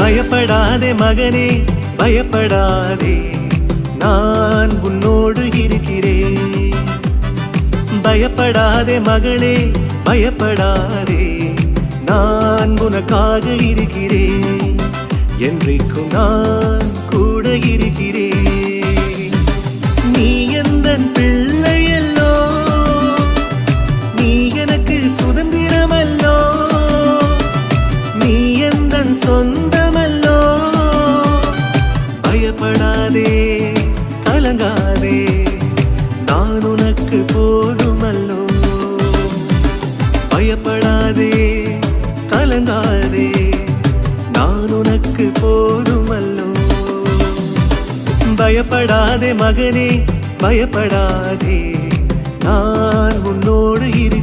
பயப்படாதே மகனே பயப்படாதே, நான் உன்னோடு இருக்கிறேன். பயப்படாதே மகளே பயப்படாதே, நான் உனக்காக இருக்கிறேன். என்றைக்கும் நான் கூட இருக்கிறேன். நீ எந்தன் பிள்ளையல்லோ, நீ எனக்கு சுதந்திரமல்லோ, நீ எந்தன் சொந்தமல்லோ. பயப்படாதே கலங்காதே, நான் உனக்கு போதுமல்லோ. பயப்படாதே கலங்காதே, நான் உனக்கு போதுமல்லோ. பயப்படாதே மகனே பயப்படாதே, நான் உன்னோடு இருக்கிறேன்.